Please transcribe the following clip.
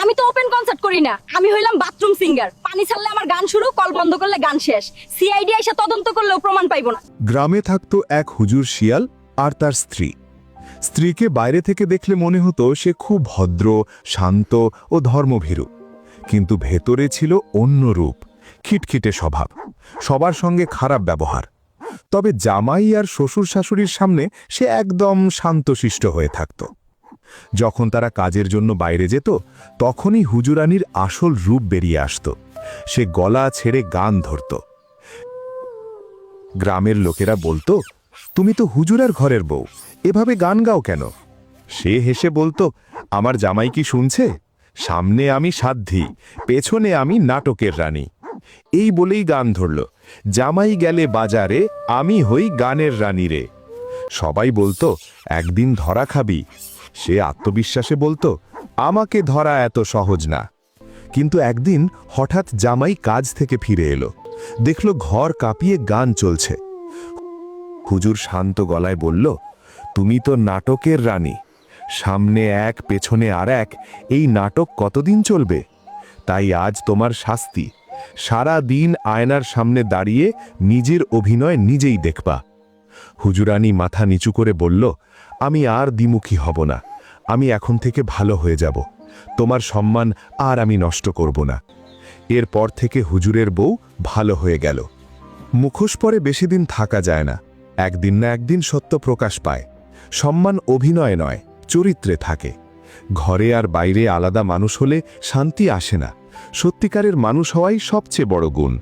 আমি তো open concert করি না, আমি হইলাম বাথরুম সিঙ্গার। পানি ছাড়লে আমার গান শুরু, কল বন্ধ করলে গান শেষ। সিআইডি এসে তদন্ত করলেও প্রমাণ পাইবো না। গ্রামে থাকত এক হুজুর শিয়াল আর তার স্ত্রী। স্ত্রীকে বাইরে থেকে দেখলে মনে হতো সে খুব ভদ্র, শান্ত ও ধর্মভীরু, কিন্তু ভেতরে ছিল অন্য রূপ, খিটখিটে স্বভাব, সবার সঙ্গে খারাপ ব্যবহার। তবে জামাই আর শ্বশুর শাশুড়ির সামনে সে একদম শান্তশিষ্ট হয়ে থাকত। যখন তারা কাজের জন্য বাইরে যেত, তখনই হুজুরানির আসল রূপ বেরিয়ে আসত। সে গলা ছেড়ে গান ধরত। গ্রামের লোকেরা বলতো, তুমি তো হুজুরার ঘরের বউ, এভাবে গান গাও কেন? সে হেসে বলতো, আমার জামাই কি শুনছে? সামনে আমি সাধ্যি, পেছনে আমি নাটকের রানী। এই বলেই গান ধরল, জামাই গেলে বাজারে, আমি হই গানের রানী রে। সবাই বলতো, একদিন ধরা খাবি। সে আত্মবিশ্বাসে বলতো, আমাকে ধরা এত সহজ না। কিন্তু একদিন হঠাৎ জামাই কাজ থেকে ফিরে এলো, দেখল ঘর কাঁপিয়ে গান চলছে। হুজুর শান্ত গলায় বলল, তুমি তো নাটকের রানী, সামনে এক পেছনে আর এক, এই নাটক কতদিন চলবে? তাই আজ তোমার শাস্তি, সারা দিন আয়নার সামনে দাঁড়িয়ে নিজের অভিনয় নিজেই দেখবা। হুজুরানী মাথা নিচু করে বলল, আমি আর দ্বিমুখী হব না, আমি এখন থেকে ভালো হয়ে যাব, তোমার সম্মান আর আমি নষ্ট করব না। এরপর থেকে হুজুরের বউ ভালো হয়ে গেল। মুখোশ পরে বেশি দিন থাকা যায় না, একদিন না একদিন সত্য প্রকাশ পায়। সম্মান অভিনয় নয়, চরিত্রে থাকে। ঘরে আর বাইরে আলাদা মানুষ হলে শান্তি আসে না, সত্যিকারের মানুষ হওয়াই সবচেয়ে বড় গুণ।